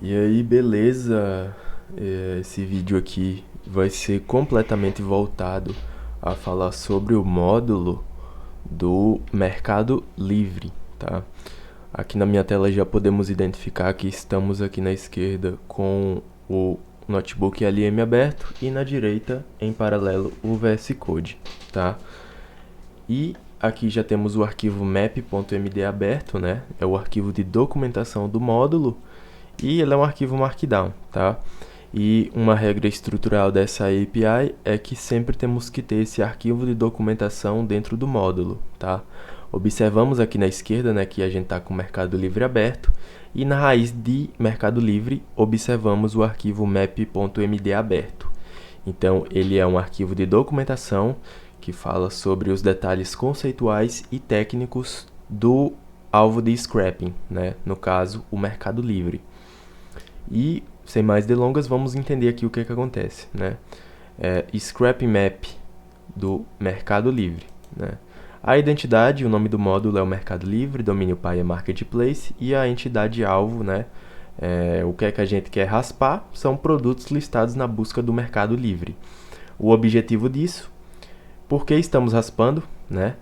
E aí, beleza? Esse vídeo aqui vai ser completamente voltado a falar sobre o módulo do Mercado Livre, tá? Aqui na minha tela já podemos identificar que estamos aqui na esquerda com o notebook LM aberto e na direita, em paralelo, o VS Code, tá? E aqui já temos o arquivo map.md aberto, né? É o arquivo de documentação do módulo e ele é um arquivo Markdown, tá? E uma regra estrutural dessa API é que sempre temos que ter esse arquivo de documentação dentro do módulo, tá? Observamos aqui na esquerda, né, que a gente está com o Mercado Livre aberto e na raiz de Mercado Livre observamos o arquivo map.md aberto. Então, ele é um arquivo de documentação que fala sobre os detalhes conceituais e técnicos do alvo de scrapping, né? No caso, o Mercado Livre. E, sem mais delongas, vamos entender aqui o que acontece, né? Scrapping Map do Mercado Livre, né? A identidade, o nome do módulo é o Mercado Livre, domínio pai é Marketplace e a entidade-alvo, né? O que é que a gente quer raspar são produtos listados na busca do Mercado Livre. O objetivo disso, por que estamos raspando, né?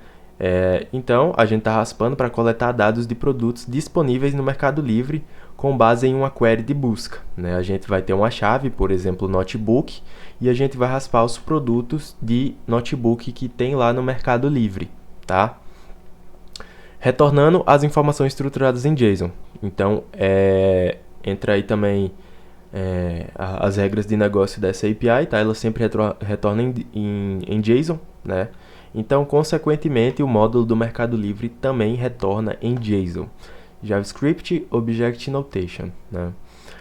Então, a gente está raspando para coletar dados de produtos disponíveis no Mercado Livre com base em uma query de busca, né? A gente vai ter uma chave, por exemplo, notebook, e a gente vai raspar os produtos de notebook que tem lá no Mercado Livre, tá? Retornando as informações estruturadas em JSON. Então, entra aí também as regras de negócio dessa API, tá? Ela sempre retorna em JSON, né? Então, consequentemente, o módulo do Mercado Livre também retorna em JSON. JavaScript Object Notation, né?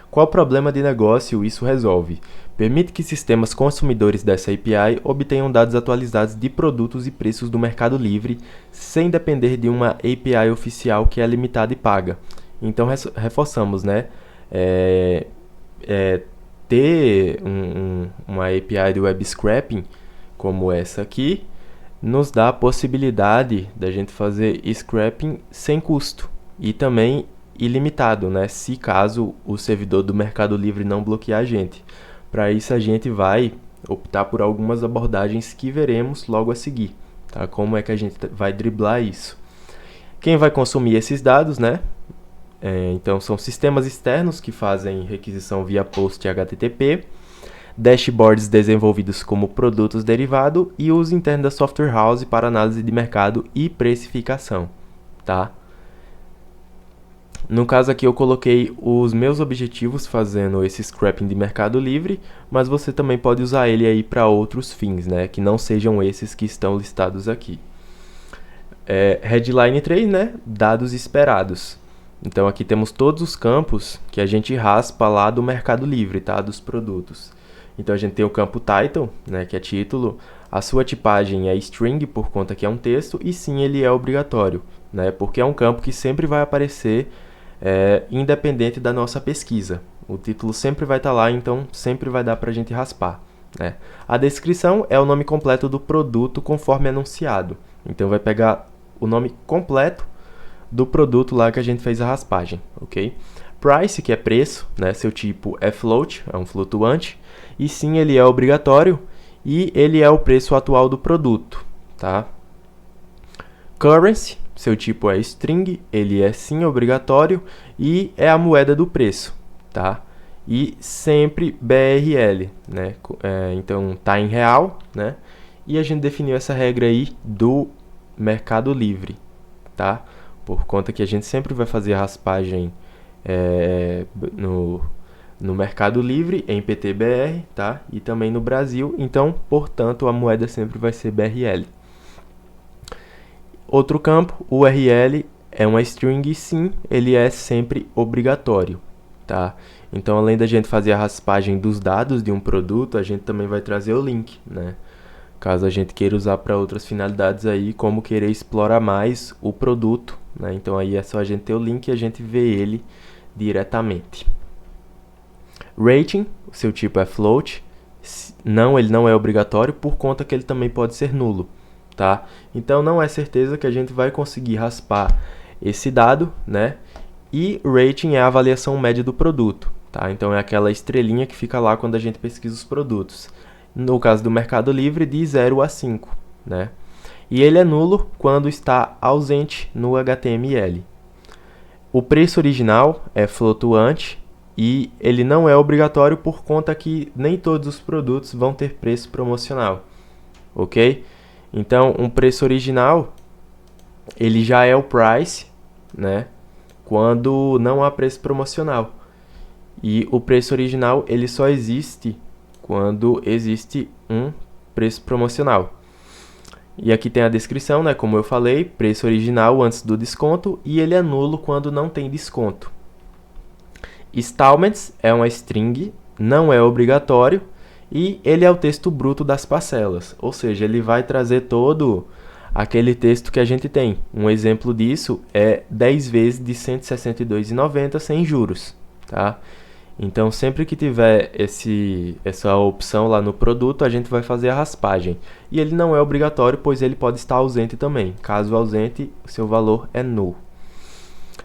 Qual problema de negócio isso resolve? Permite que sistemas consumidores dessa API obtenham dados atualizados de produtos e preços do Mercado Livre sem depender de uma API oficial que é limitada e paga. Então, reforçamos, né? Ter uma API de web scraping como essa aqui nos dá a possibilidade da gente fazer scrapping sem custo e também ilimitado, né? Se caso o servidor do Mercado Livre não bloquear a gente. Para isso a gente vai optar por algumas abordagens que veremos logo a seguir, tá? Como é que a gente vai driblar isso? Quem vai consumir esses dados, né? Então são sistemas externos que fazem requisição via POST HTTP, dashboards desenvolvidos como produtos derivados e uso interno da software house para análise de mercado e precificação, tá? No caso aqui eu coloquei os meus objetivos fazendo esse scrapping de Mercado Livre, mas você também pode usar ele aí para outros fins, né? Que não sejam esses que estão listados aqui. Headline 3, né? Dados esperados. Então aqui temos todos os campos que a gente raspa lá do Mercado Livre, tá? Dos produtos. Então a gente tem o campo title, né? Que é título. A sua tipagem é string, por conta que é um texto, e sim, ele é obrigatório, né? Porque é um campo que sempre vai aparecer independente da nossa pesquisa. O título sempre vai estar lá, então sempre vai dar para a gente raspar, né? A descrição é o nome completo do produto conforme anunciado. Então vai pegar o nome completo do produto lá que a gente fez a raspagem, ok? Price, que é preço, né? Seu tipo é float, é um flutuante, e sim, ele é obrigatório e ele é o preço atual do produto, tá? Currency, seu tipo é string, ele é sim obrigatório e é a moeda do preço, tá? E sempre BRL, né? Então tá em real, né? E a gente definiu essa regra aí do Mercado Livre, tá? Por conta que a gente sempre vai fazer a raspagem no Mercado Livre, em PTBR, tá? E também no Brasil, então, portanto, a moeda sempre vai ser BRL. Outro campo, URL, é uma string e sim, ele é sempre obrigatório, tá? Então, além da gente fazer a raspagem dos dados de um produto, a gente também vai trazer o link, né? Caso a gente queira usar para outras finalidades aí, como querer explorar mais o produto, né? Então, aí é só a gente ter o link e a gente vê ele diretamente. Rating, o seu tipo é float, ele não é obrigatório por conta que ele também pode ser nulo, tá? Então não é certeza que a gente vai conseguir raspar esse dado, né? E rating é a avaliação média do produto. tá? Então é aquela estrelinha que fica lá quando a gente pesquisa os produtos. No caso do Mercado Livre, de 0 a 5, né? E ele é nulo quando está ausente no HTML. O preço original é flutuante e ele não é obrigatório por conta que nem todos os produtos vão ter preço promocional, ok? Então, um preço original, ele já é o price, né? Quando não há preço promocional. E o preço original, ele só existe quando existe um preço promocional. E aqui tem a descrição, né? Como eu falei, preço original antes do desconto e ele é nulo quando não tem desconto. Installments é uma string, não é obrigatório e ele é o texto bruto das parcelas, ou seja, ele vai trazer todo aquele texto que a gente tem. Um exemplo disso é 10 vezes de R$ 162,90 sem juros, tá? Então, sempre que tiver essa opção lá no produto, a gente vai fazer a raspagem. E ele não é obrigatório, pois ele pode estar ausente também. Caso ausente, seu valor é null.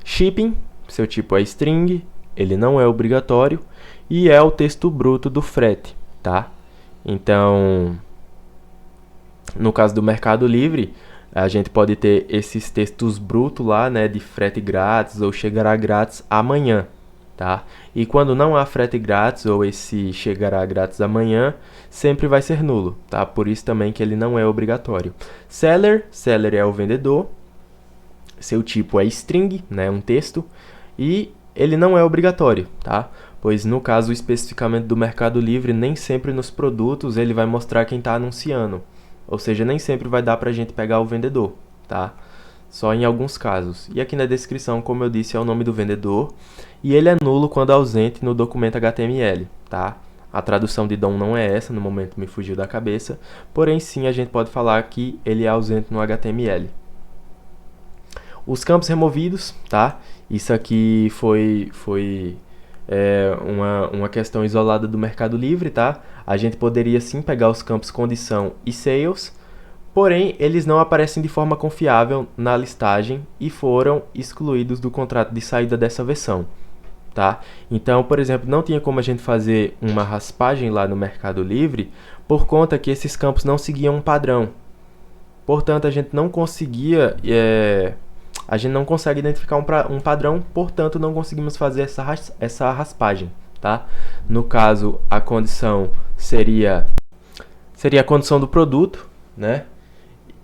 Shipping, seu tipo é string, ele não é obrigatório. E é o texto bruto do frete, tá? Então, no caso do Mercado Livre, a gente pode ter esses textos brutos lá, né, de frete grátis ou chegará grátis amanhã. Tá? E quando não há frete grátis ou esse chegará grátis amanhã, sempre vai ser nulo, tá? Por isso também que ele não é obrigatório. Seller é o vendedor, seu tipo é string, né, um texto, e ele não é obrigatório, tá? Pois no caso especificamente do Mercado Livre, nem sempre nos produtos ele vai mostrar quem está anunciando, ou seja, nem sempre vai dar para a gente pegar o vendedor, tá? Só em alguns casos. E aqui na descrição, como eu disse, é o nome do vendedor. E ele é nulo quando ausente no documento HTML, tá? A tradução de DOM não é essa, no momento me fugiu da cabeça. Porém, sim, a gente pode falar que ele é ausente no HTML. Os campos removidos, tá? Isso aqui foi uma questão isolada do Mercado Livre, tá? A gente poderia sim pegar os campos condição e sales, porém, eles não aparecem de forma confiável na listagem e foram excluídos do contrato de saída dessa versão, tá? Então, por exemplo, não tinha como a gente fazer uma raspagem lá no Mercado Livre por conta que esses campos não seguiam um padrão. Portanto, a gente não consegue identificar um padrão, portanto, não conseguimos fazer essa raspagem, tá? No caso, a condição seria a condição do produto, né?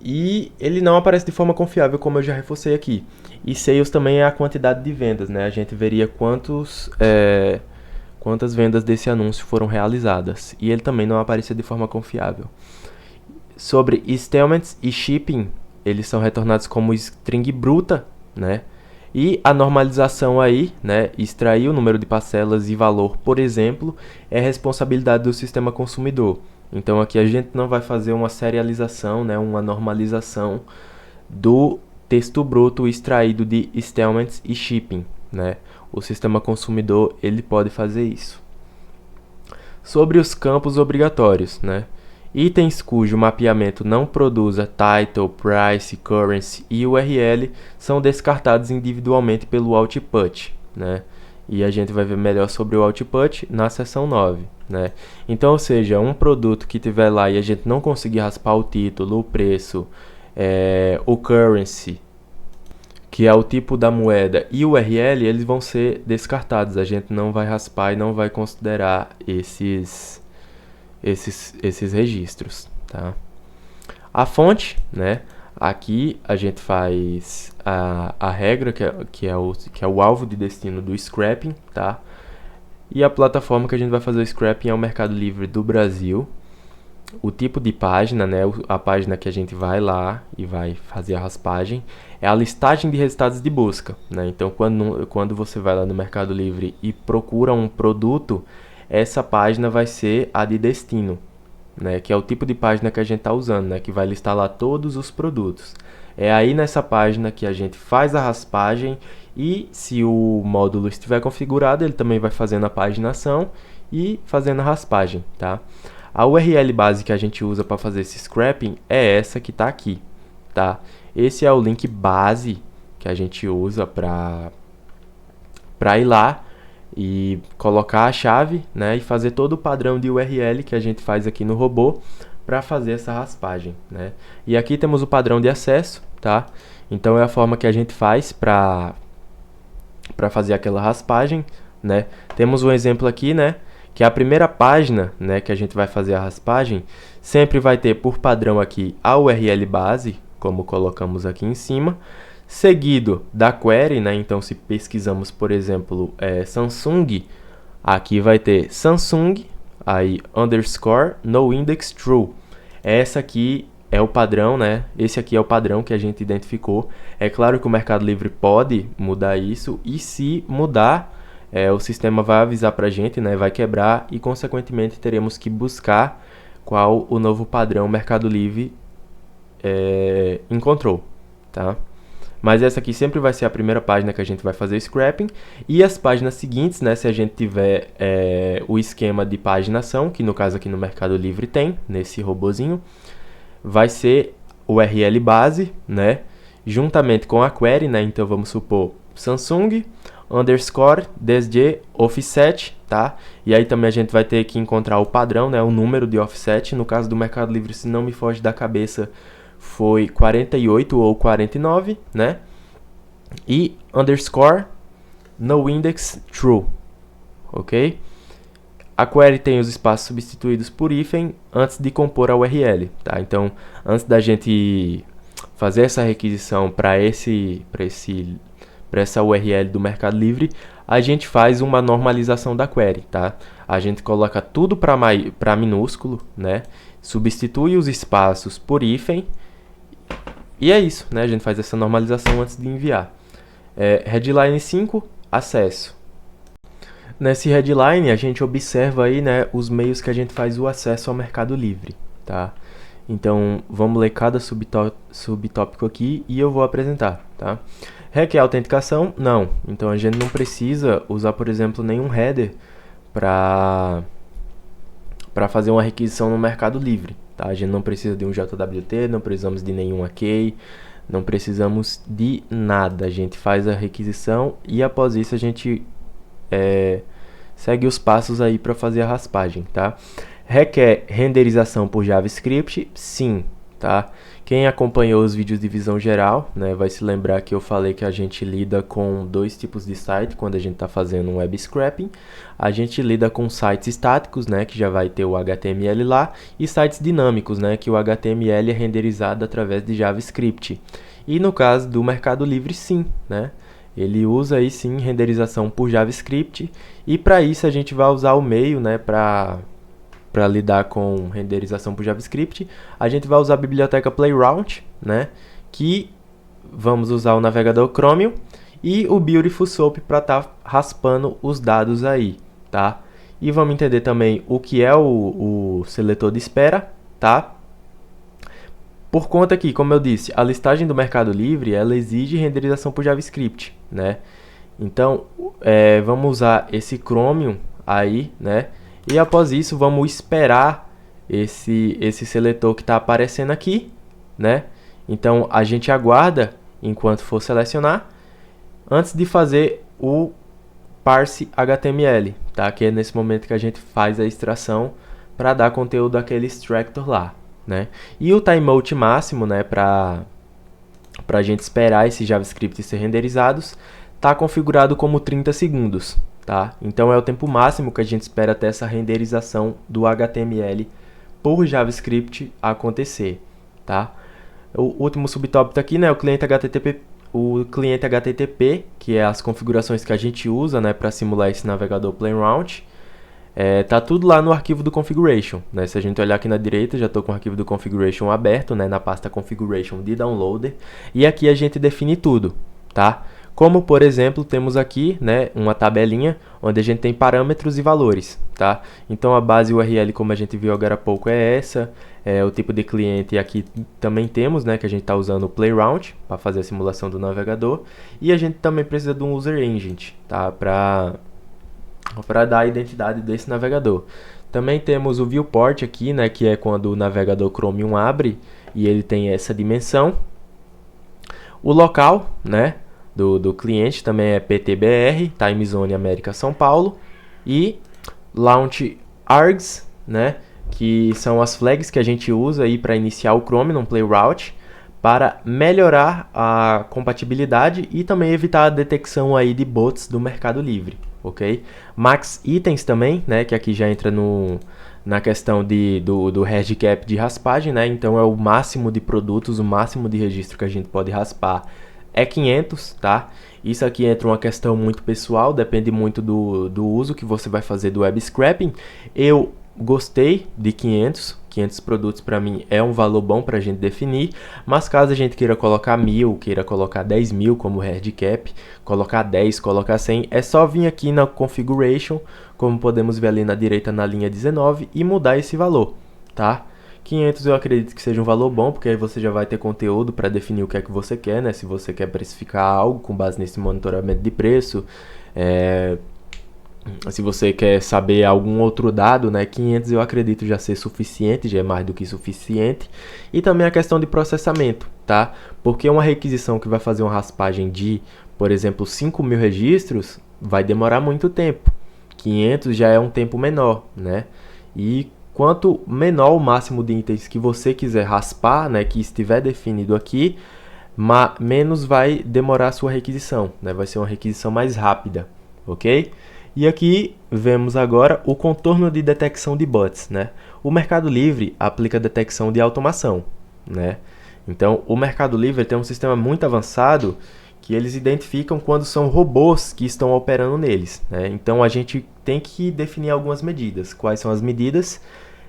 E ele não aparece de forma confiável, como eu já reforcei aqui. E sales também é a quantidade de vendas, né? A gente veria quantas vendas desse anúncio foram realizadas. E ele também não aparecia de forma confiável. Sobre installments e shipping, eles são retornados como string bruta, né? E a normalização aí, né? Extrair o número de parcelas e valor, por exemplo, é responsabilidade do sistema consumidor. Então aqui a gente não vai fazer uma serialização, né, uma normalização do texto bruto extraído de installments e shipping, né? O sistema consumidor ele pode fazer isso. Sobre os campos obrigatórios, né? Itens cujo mapeamento não produza title, price, currency e URL são descartados individualmente pelo output, né? E a gente vai ver melhor sobre o output na seção 9, né? Então, ou seja, um produto que tiver lá e a gente não conseguir raspar o título, o preço, o currency, que é o tipo da moeda, e o URL, eles vão ser descartados. A gente não vai raspar e não vai considerar esses registros, tá? A fonte, né? Aqui a gente faz a regra que é o alvo de destino do scrapping, tá? E a plataforma que a gente vai fazer o scrapping é o Mercado Livre do Brasil. O tipo de página, né? A página que a gente vai lá e vai fazer a raspagem é a listagem de resultados de busca, né? Então, quando você vai lá no Mercado Livre e procura um produto, essa página vai ser a de destino, né, que é o tipo de página que a gente está usando, né, que vai listar lá todos os produtos. É aí nessa página que a gente faz a raspagem e se o módulo estiver configurado, ele também vai fazendo a paginação e fazendo a raspagem, tá? A URL base que a gente usa para fazer esse scrapping é essa que está aqui, tá? Esse é o link base que a gente usa para ir lá e colocar a chave, né, e fazer todo o padrão de URL que a gente faz aqui no robô para fazer essa raspagem, né? E aqui temos o padrão de acesso, tá? Então é a forma que a gente faz para fazer aquela raspagem, né? Temos um exemplo aqui, né, que a primeira página, né, que a gente vai fazer a raspagem, sempre vai ter por padrão aqui a URL base, como colocamos aqui em cima, seguido da query, né? Então se pesquisamos, por exemplo, Samsung, aqui vai ter Samsung, aí underscore no index true. Essa aqui é o padrão, né? Esse aqui é o padrão que a gente identificou. É claro que o Mercado Livre pode mudar isso, e se mudar, o sistema vai avisar para a gente, né? Vai quebrar e, consequentemente, teremos que buscar qual o novo padrão o Mercado Livre encontrou, tá? Mas essa aqui sempre vai ser a primeira página que a gente vai fazer o scrapping. E as páginas seguintes, né, se a gente tiver o esquema de paginação, que no caso aqui no Mercado Livre tem, nesse robozinho, vai ser o URL base, né, juntamente com a query, né, então vamos supor Samsung underscore desde offset, tá? E aí também a gente vai ter que encontrar o padrão, né, o número de offset. No caso do Mercado Livre, se não me foge da cabeça, foi 48 ou 49, né? E underscore no index true, ok? A query tem os espaços substituídos por hífen antes de compor a URL, tá? Então, antes da gente fazer essa requisição para essa URL do Mercado Livre, a gente faz uma normalização da query, tá? A gente coloca tudo para minúsculo, né? Substitui os espaços por hífen. E é isso, né? A gente faz essa normalização antes de enviar. Headline 5, acesso. Nesse headline, a gente observa aí, né, os meios que a gente faz o acesso ao Mercado Livre, tá? Então, vamos ler cada subtópico aqui e eu vou apresentar, tá? Requer autenticação? Não. Então, a gente não precisa usar, por exemplo, nenhum header para fazer uma requisição no Mercado Livre, tá? A gente não precisa de um JWT, não precisamos de nenhuma key, não precisamos de nada. A gente faz a requisição e após isso a gente segue os passos aí para fazer a raspagem, tá? Requer renderização por JavaScript? Sim, tá? Quem acompanhou os vídeos de visão geral, né, vai se lembrar que eu falei que a gente lida com dois tipos de site quando a gente está fazendo um web scraping. A gente lida com sites estáticos, né, que já vai ter o HTML lá, e sites dinâmicos, né, que o HTML é renderizado através de JavaScript. E no caso do Mercado Livre, sim, né? Ele usa aí sim renderização por JavaScript, e para isso a gente vai usar o meio, né, para lidar com renderização por JavaScript, a gente vai usar a biblioteca Playground, né, que vamos usar o navegador Chromium e o Beautiful Soup para estar raspando os dados aí, tá? E vamos entender também o que é o seletor de espera, tá? Por conta que, como eu disse, a listagem do Mercado Livre, ela exige renderização por JavaScript, né? Então, vamos usar esse Chromium aí, né? E após isso, vamos esperar esse seletor que está aparecendo aqui, né? Então, a gente aguarda enquanto for selecionar, antes de fazer o parse HTML, tá? Que é nesse momento que a gente faz a extração para dar conteúdo àquele extractor lá, né? E o timeout máximo, né, para a gente esperar esse JavaScript ser renderizados, está configurado como 30 segundos, tá? Então é o tempo máximo que a gente espera até essa renderização do HTML por JavaScript acontecer, tá? O último subtópico aqui, né, o cliente HTTP, que é as configurações que a gente usa, né, para simular esse navegador Playground. Tá tudo lá no arquivo do configuration, né? Se a gente olhar aqui na direita, já estou com o arquivo do configuration aberto, né, na pasta configuration de downloader, e aqui a gente define tudo, tá? Como, por exemplo, temos aqui, né, uma tabelinha onde a gente tem parâmetros e valores, tá? Então a base URL, como a gente viu agora há pouco, é essa. O tipo de cliente aqui também temos, né, que a gente está usando o Playground para fazer a simulação do navegador, e a gente também precisa de um user agent, tá? Para dar a identidade desse navegador. Também temos o viewport aqui, né, que é quando o navegador Chromium abre e ele tem essa dimensão. O local, né, do cliente também é PTBR, Time Zone América São Paulo, e Launch Args, né, que são as flags que a gente usa aí para iniciar o Chromium Play Route, para melhorar a compatibilidade e também evitar a detecção aí de bots do Mercado Livre, ok? Max Itens também, né, que aqui já entra na questão do hard cap de raspagem, né? Então é o máximo de produtos, o máximo de registro que a gente pode raspar é 500, tá? Isso aqui entra uma questão muito pessoal, depende muito do uso que você vai fazer do web scraping. Eu gostei de 500 produtos para mim é um valor bom para a gente definir, mas caso a gente queira colocar 1000, queira colocar 10.000 como hard cap, colocar 10, colocar 100, é só vir aqui na configuration, como podemos ver ali na direita na linha 19 e mudar esse valor, tá? 500 eu acredito que seja um valor bom, porque aí você já vai ter conteúdo para definir o que é que você quer, né? Se você quer precificar algo com base nesse monitoramento de preço, se você quer saber algum outro dado, né, 500 eu acredito já ser suficiente, já é mais do que suficiente. E também a questão de processamento, tá? Porque uma requisição que vai fazer uma raspagem de, por exemplo, 5.000 registros, vai demorar muito tempo. 500 já é um tempo menor, né? E quanto menor o máximo de itens que você quiser raspar, né, que estiver definido aqui, menos vai demorar a sua requisição, né? Vai ser uma requisição mais rápida, ok? E aqui vemos agora o contorno de detecção de bots, né? O Mercado Livre aplica detecção de automação, né? Então, o Mercado Livre tem um sistema muito avançado que eles identificam quando são robôs que estão operando neles, né? Então, a gente tem que definir algumas medidas. Quais são as medidas?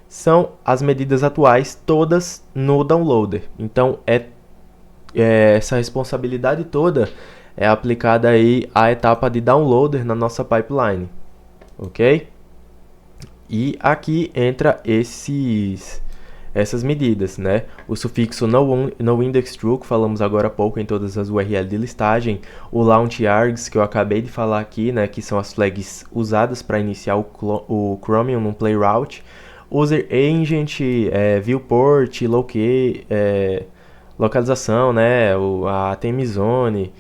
São as medidas atuais, todas no downloader. Então, essa responsabilidade toda é aplicada aí à etapa de downloader na nossa pipeline, ok? E aqui entra essas medidas, né? O sufixo noIndexTrue, que falamos agora há pouco em todas as URL de listagem, o launch args, que eu acabei de falar aqui, né? Que são as flags usadas para iniciar o Chromium no Play Route, user agent, viewport, localização, né? A time zone.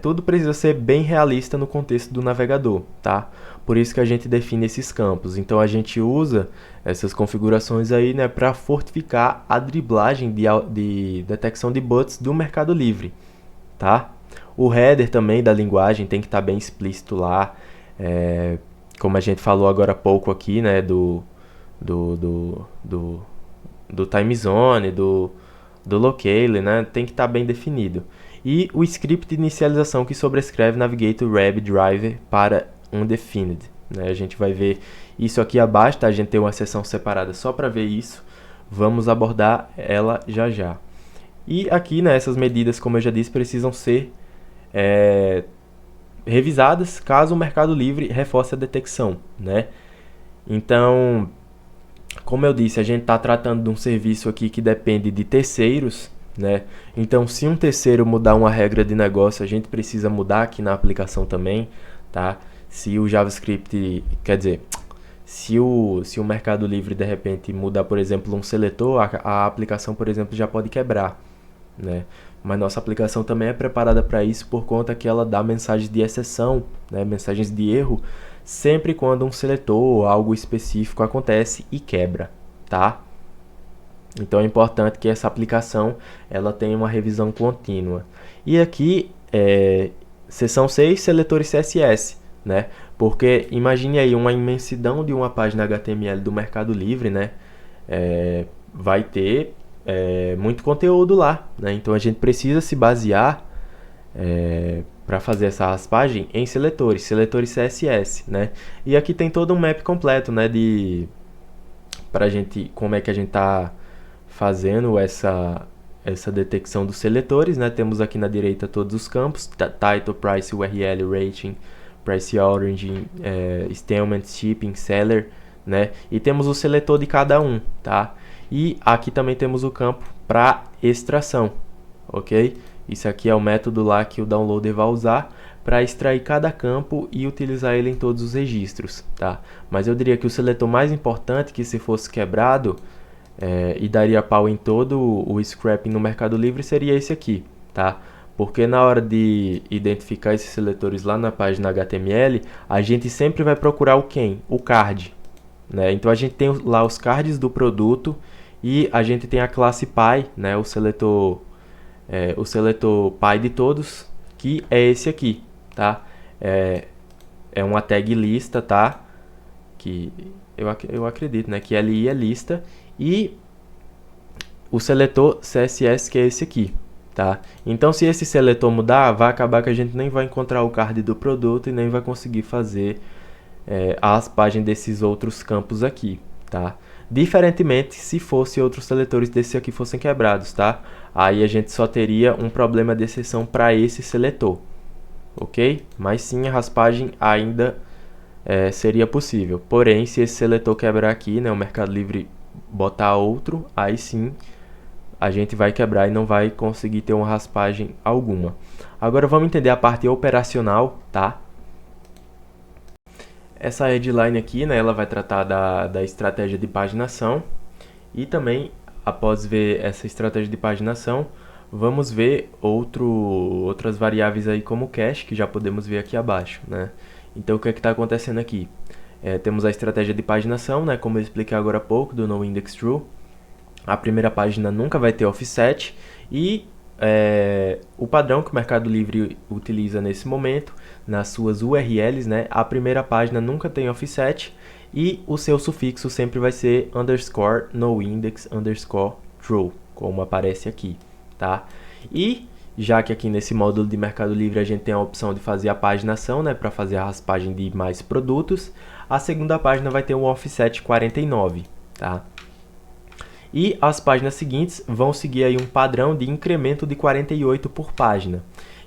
Tudo precisa ser bem realista no contexto do navegador, tá? Por isso que a gente define esses campos. Então a gente usa essas configurações aí, né, para fortificar a driblagem de detecção de bots do Mercado Livre, tá? O header também da linguagem tem que estar bem explícito lá, como a gente falou agora há pouco aqui, né, do time zone, do locale, né, tem que estar bem definido. E o script de inicialização que sobrescreve Navigator Web Driver para Undefined, né? A gente vai ver isso aqui abaixo, tá? A gente tem uma seção separada só para ver isso. Vamos abordar ela já já. E aqui, né, essas medidas, como eu já disse, precisam ser revisadas caso o Mercado Livre reforce a detecção, né? Então, como eu disse, a gente está tratando de um serviço aqui que depende de terceiros, né? Então, se um terceiro mudar uma regra de negócio, a gente precisa mudar aqui na aplicação também, tá? Se o JavaScript, quer dizer, se o Mercado Livre de repente mudar, por exemplo, um seletor, a aplicação, por exemplo, já pode quebrar, né? Mas nossa aplicação também é preparada para isso por conta que ela dá mensagens de exceção, né? Mensagens de erro, sempre quando um seletor ou algo específico acontece e quebra, tá? Então é importante que essa aplicação ela tenha uma revisão contínua. E aqui, seção 6, seletores CSS, né? Porque imagine aí uma imensidão de uma página HTML do Mercado Livre, né? Vai ter muito conteúdo lá, né? Então a gente precisa se basear para fazer essa raspagem em seletores CSS, né? E aqui tem todo um map completo, né? Pra gente, como é que a gente tá fazendo essa detecção dos seletores, né? Temos aqui na direita todos os campos, title, price, URL, rating, price origin, statement, shipping, seller, né? E temos o seletor de cada um, tá? E aqui também temos o campo para extração, ok? Isso aqui é o método lá que o downloader vai usar para extrair cada campo e utilizar ele em todos os registros, tá? Mas eu diria que o seletor mais importante, que se fosse quebrado e daria pau em todo o scrapping no Mercado Livre, seria esse aqui, tá? Porque na hora de identificar esses seletores lá na página HTML, a gente sempre vai procurar o quem? O card, né? Então a gente tem lá os cards do produto e a gente tem a classe Py, né? O seletor Py de todos, que é esse aqui, tá? É uma tag lista, tá? Que eu acredito, né? Que LI é lista e o seletor CSS, que é esse aqui, tá? Então, se esse seletor mudar, vai acabar que a gente nem vai encontrar o card do produto e nem vai conseguir fazer a raspagem desses outros campos aqui, tá? Diferentemente, se fosse outros seletores desses aqui fossem quebrados, tá? Aí a gente só teria um problema de exceção para esse seletor, ok? Mas sim, a raspagem ainda seria possível. Porém, se esse seletor quebrar aqui, né, o Mercado Livre botar outro, aí sim a gente vai quebrar e não vai conseguir ter uma raspagem alguma. Agora vamos entender a parte operacional, tá? Essa headline aqui, né, ela vai tratar da estratégia de paginação e também, após ver essa estratégia de paginação, vamos ver outras variáveis aí como cache, que já podemos ver aqui abaixo, né? Então, o que é que está acontecendo aqui? Temos a estratégia de paginação, né, como eu expliquei agora há pouco, do noIndexTrue. A primeira página nunca vai ter offset e o padrão que o Mercado Livre utiliza nesse momento, nas suas URLs, né, a primeira página nunca tem offset e o seu sufixo sempre vai ser underscore noindex underscore true, como aparece aqui, tá? E já que aqui nesse módulo de Mercado Livre a gente tem a opção de fazer a paginação, né, para fazer a raspagem de mais produtos, a segunda página vai ter um offset 49, tá? E as páginas seguintes vão seguir aí um padrão de incremento de 48 por página.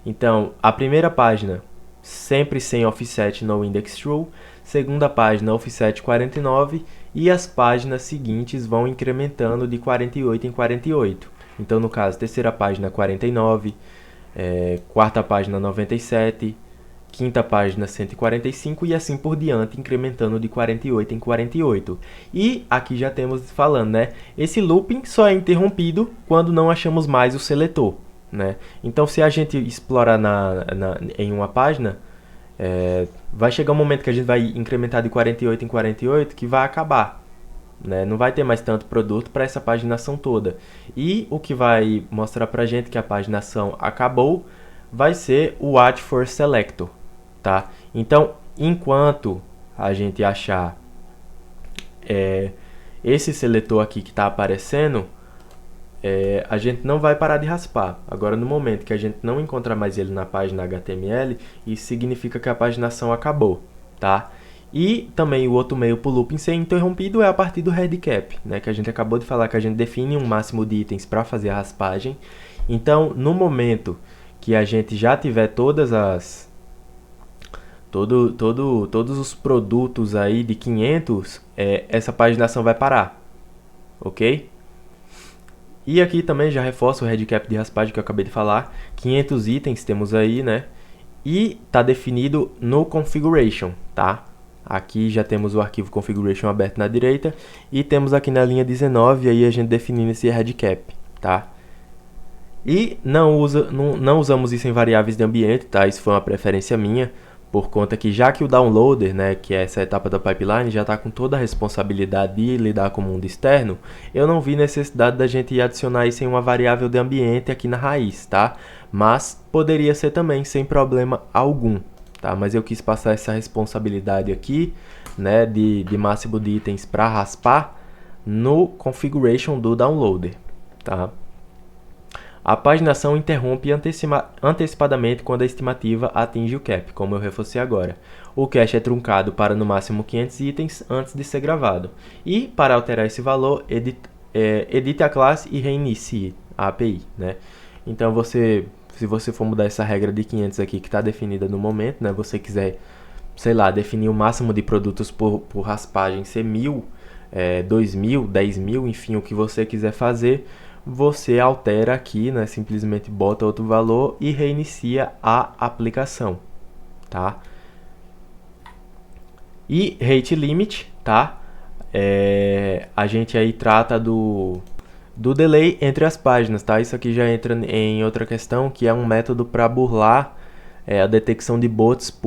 Então, a primeira página sempre sem offset noIndexTrue, segunda página offset 49 e as páginas seguintes vão incrementando de 48 em 48. Então, no caso, terceira página 49, quarta página 97, quinta página 145 e assim por diante, incrementando de 48 em 48. E aqui já temos falando, né? Esse looping só é interrompido quando não achamos mais o seletor, né? Então, se a gente explorar em uma página, vai chegar um momento que a gente vai incrementar de 48 em 48 que vai acabar, né? Não vai ter mais tanto produto para essa paginação toda. E o que vai mostrar para a gente que a paginação acabou vai ser o Watch for Selector, tá? Então, enquanto a gente achar esse seletor aqui que está aparecendo, a gente não vai parar de raspar. Agora, no momento que a gente não encontrar mais ele na página HTML, isso significa que a paginação acabou, tá? E também o outro meio para o looping ser interrompido é a partir do head cap, né? Que a gente acabou de falar que a gente define um máximo de itens para fazer a raspagem. Então, no momento que a gente já tiver todos os produtos aí de 500, essa paginação vai parar, ok? E aqui também já reforço o head cap de raspagem que eu acabei de falar, 500 itens temos aí, né? E está definido no configuration, tá? Aqui já temos o arquivo configuration aberto na direita e temos aqui na linha 19 aí a gente definindo esse head cap, tá? E não usamos isso em variáveis de ambiente, tá? Isso foi uma preferência minha, por conta que já que o downloader, né, que é essa etapa da pipeline, já está com toda a responsabilidade de lidar com o mundo externo, eu não vi necessidade da gente adicionar isso em uma variável de ambiente aqui na raiz, tá? Mas poderia ser também, sem problema algum, tá? Mas eu quis passar essa responsabilidade aqui, né, de máximo de itens para raspar no configuration do downloader, tá? A paginação interrompe antecipadamente quando a estimativa atinge o cap, como eu reforcei agora. O cache é truncado para no máximo 500 itens antes de ser gravado. E, para alterar esse valor, edite a classe e reinicie a API, né? Então, se você for mudar essa regra de 500 aqui que está definida no momento, né? Você quiser, sei lá, definir o máximo de produtos por raspagem, ser 1000, 2000, 10.000, enfim, o que você quiser fazer, você altera aqui, né? Simplesmente bota outro valor e reinicia a aplicação, tá? E rate limit, tá? A gente aí trata do delay entre as páginas, tá? Isso aqui já entra em outra questão, que é um método para burlar a detecção de bots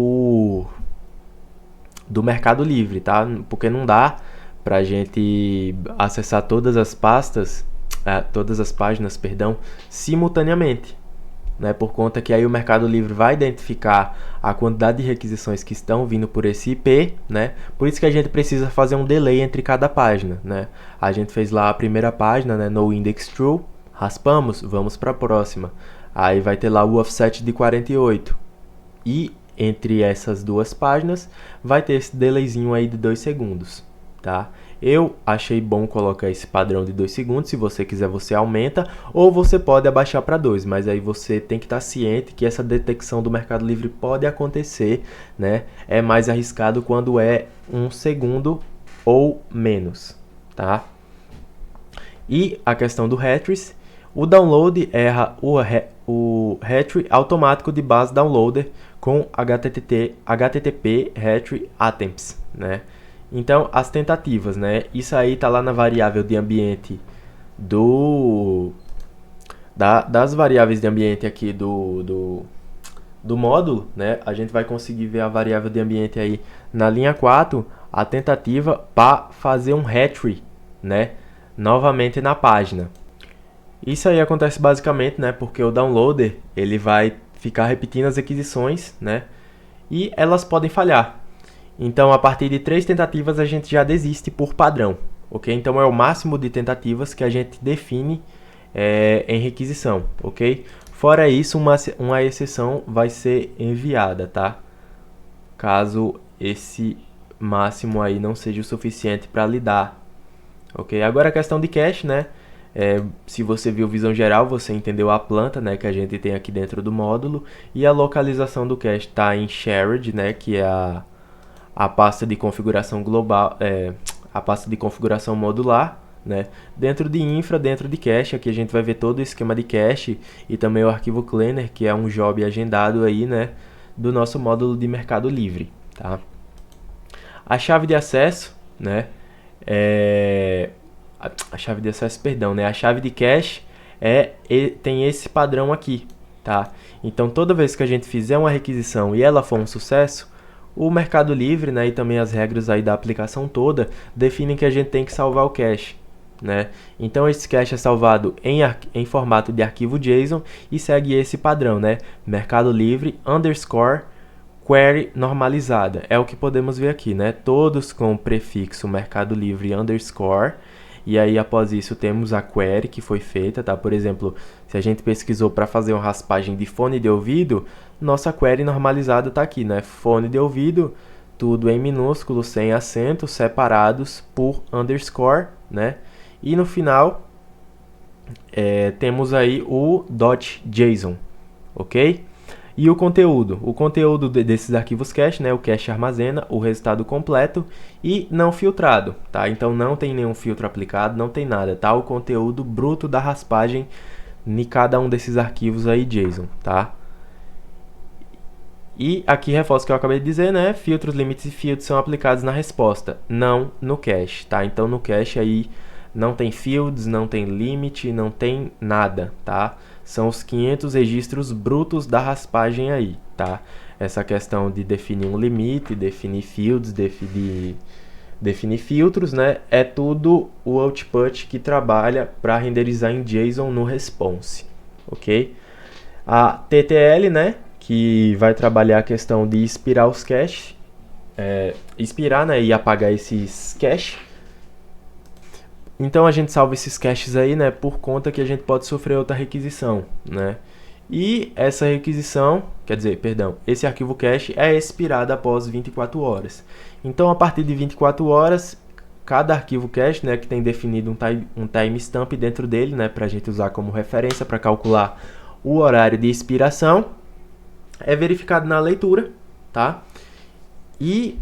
do Mercado Livre, tá? Porque não dá para a gente acessar todas as páginas, perdão, simultaneamente, né? Por conta que aí o Mercado Livre vai identificar a quantidade de requisições que estão vindo por esse IP, né? Por isso que a gente precisa fazer um delay entre cada página, né? A gente fez lá a primeira página, né? No index true, raspamos, vamos para a próxima. Aí vai ter lá o offset de 48. E entre essas duas páginas vai ter esse delayzinho aí de 2 segundos, tá? Eu achei bom colocar esse padrão de 2 segundos, se você quiser você aumenta, ou você pode abaixar para 2, mas aí você tem que estar ciente que essa detecção do Mercado Livre pode acontecer, né? É mais arriscado quando é 1 segundo ou menos, tá? E a questão do Hatris, o download erra o Hatry automático de base downloader com HTTP Hatry attempts, né? Então, as tentativas, né? Isso aí tá lá na variável de ambiente das variáveis de ambiente aqui do módulo, né? A gente vai conseguir ver a variável de ambiente aí na linha 4, a tentativa para fazer um Hatry, né? Novamente na página. Isso aí acontece basicamente, né, porque o downloader ele vai ficar repetindo as requisições, né, e elas podem falhar. Então, a partir de 3 tentativas a gente já desiste por padrão, ok? Então, é o máximo de tentativas que a gente define em requisição, ok? Fora isso, uma exceção vai ser enviada, tá? Caso esse máximo aí não seja o suficiente para lidar, ok? Agora a questão de cache, né? Se você viu visão geral, você entendeu a planta, né, que a gente tem aqui dentro do módulo, e a localização do cache está em shared, né, que é a pasta de configuração global, a pasta de configuração modular, né, dentro de infra, dentro de cache. Aqui a gente vai ver todo o esquema de cache e também o arquivo cleaner, que é um job agendado aí, né, do nosso módulo de Mercado Livre, tá? A chave de acesso, né, a chave de acesso, perdão, né? A chave de cache tem esse padrão aqui, tá? Então, toda vez que a gente fizer uma requisição e ela for um sucesso, o Mercado Livre, né, e também as regras aí da aplicação toda definem que a gente tem que salvar o cache, né? Então, esse cache é salvado em formato de arquivo JSON e segue esse padrão, né? Mercado Livre _ query normalizada. É o que podemos ver aqui, né? Todos com o prefixo Mercado Livre _ e aí após isso temos a query que foi feita, tá? Por exemplo, se a gente pesquisou para fazer uma raspagem de fone de ouvido, nossa query normalizada está aqui, né? Fone de ouvido, tudo em minúsculo, sem acento, separados por _, né? E no final temos aí o .json, ok? E o conteúdo desses arquivos cache, né? O cache armazena o resultado completo e não filtrado, tá? Então não tem nenhum filtro aplicado, não tem nada, tá? O conteúdo bruto da raspagem em cada um desses arquivos aí JSON, tá? E aqui reforço o que eu acabei de dizer, né? Filtros, limites e fields são aplicados na resposta, não no cache, tá? Então no cache aí não tem fields, não tem limit, não tem nada, tá? São os 500 registros brutos da raspagem aí, tá? Essa questão de definir um limite, definir fields, definir filtros, né? É tudo o output que trabalha para renderizar em JSON no response, ok? A TTL, né? Que vai trabalhar a questão de expirar os caches, expirar, né? E apagar esses caches. Então a gente salva esses caches aí, né, por conta que a gente pode sofrer outra requisição, né? E essa requisição, esse arquivo cache é expirado após 24 horas. Então a partir de 24 horas, cada arquivo cache, né, que tem definido um timestamp dentro dele, né, para a gente usar como referência para calcular o horário de expiração, é verificado na leitura, tá? E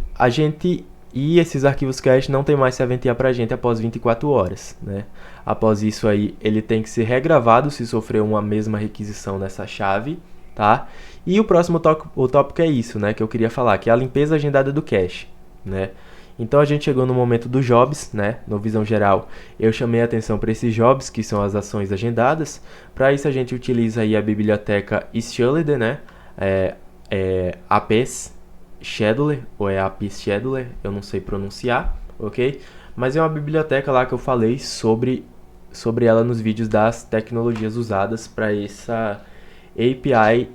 esses arquivos cache não tem mais serventia para a gente após 24 horas, né? Após isso aí, ele tem que ser regravado se sofreu uma mesma requisição nessa chave, tá? E o próximo tópico é isso, né? Que eu queria falar, que é a limpeza agendada do cache, né? Então a gente chegou no momento dos jobs, né? No Visão Geral, eu chamei a atenção para esses jobs, que são as ações agendadas. Para isso a gente utiliza aí a biblioteca Scheduler, né? APS Scheduler, ou é APS Scheduler, eu não sei pronunciar, ok? Mas é uma biblioteca lá que eu falei sobre ela nos vídeos das tecnologias usadas para essa API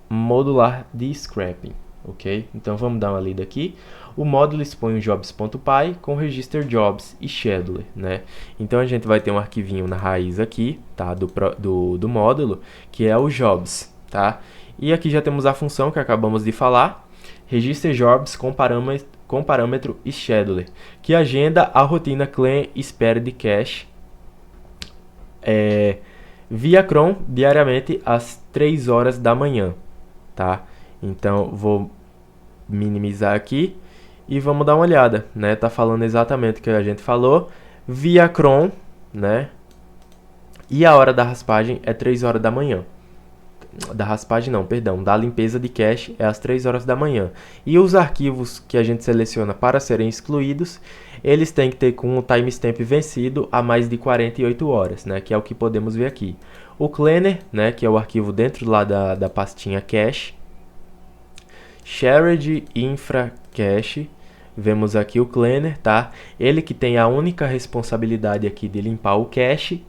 modular de scrapping, ok? Então vamos dar uma lida aqui. O módulo expõe o jobs.py com register jobs e scheduler, né? Então a gente vai ter um arquivinho na raiz aqui, tá? Do módulo, que é o jobs, tá? E aqui já temos a função que acabamos de falar, register jobs com parâmetro scheduler, que agenda a rotina clean spare de cache via cron diariamente às 3 horas da manhã, tá? Então vou minimizar aqui e vamos dar uma olhada, né? Tá falando exatamente o que a gente falou, via cron, né? E a hora da raspagem é 3 horas da manhã. Da raspagem não, perdão, da limpeza de cache é às 3 horas da manhã. E os arquivos que a gente seleciona para serem excluídos, eles têm que ter com o timestamp vencido a mais de 48 horas, né, que é o que podemos ver aqui. O cleaner, né, que é o arquivo dentro lá da pastinha cache. Shared infra cache, vemos aqui o cleaner, tá? Ele que tem a única responsabilidade aqui de limpar o cache.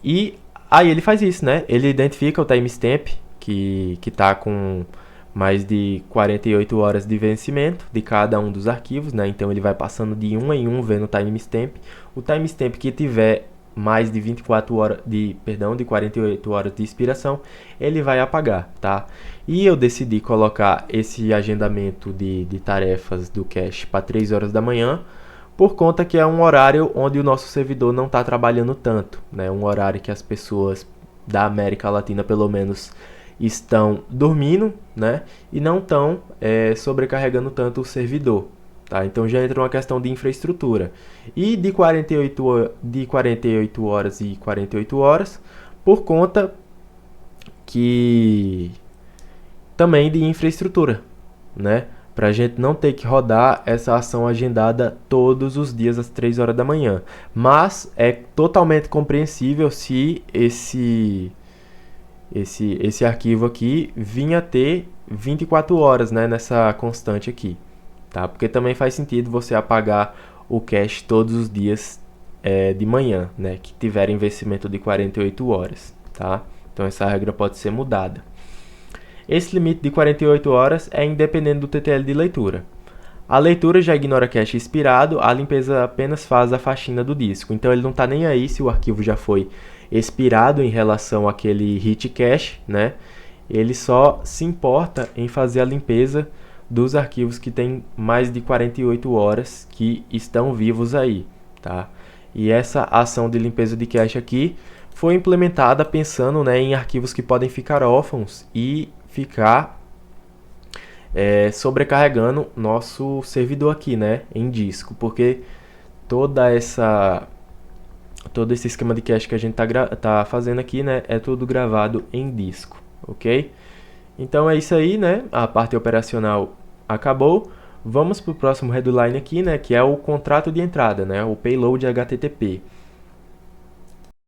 E aí ele faz isso, né? Ele identifica o timestamp que está com mais de 48 horas de vencimento de cada um dos arquivos, né? Então ele vai passando de um em um vendo o timestamp. O timestamp que tiver mais de 48 horas de expiração, ele vai apagar, tá? E eu decidi colocar esse agendamento de tarefas do cache para 3 horas da manhã, por conta que é um horário onde o nosso servidor não está trabalhando tanto, né? Um horário que as pessoas da América Latina, pelo menos, estão dormindo, né? E não estão sobrecarregando tanto o servidor, tá? Então já entra uma questão de infraestrutura. E de 48 horas e 48 horas, por conta que também de infraestrutura, né? Para a gente não ter que rodar essa ação agendada todos os dias às 3 horas da manhã. Mas é totalmente compreensível se esse arquivo aqui vinha ter 24 horas, né, nessa constante aqui, tá? Porque também faz sentido você apagar o cache todos os dias de manhã, né, que tiverem vencimento de 48 horas, tá? Então essa regra pode ser mudada. Esse limite de 48 horas é independente do TTL de leitura. A leitura já ignora cache expirado, a limpeza apenas faz a faxina do disco. Então ele não está nem aí se o arquivo já foi expirado em relação àquele hit cache, né? Ele só se importa em fazer a limpeza dos arquivos que têm mais de 48 horas que estão vivos aí, tá? E essa ação de limpeza de cache aqui foi implementada pensando, né, em arquivos que podem ficar órfãos e ficar sobrecarregando nosso servidor aqui, né, em disco, porque todo esse esquema de cache que a gente tá fazendo aqui, né, é tudo gravado em disco, ok? Então é isso aí, né, a parte operacional acabou. Vamos para o próximo headline aqui, né, que é o contrato de entrada, né, o payload HTTP.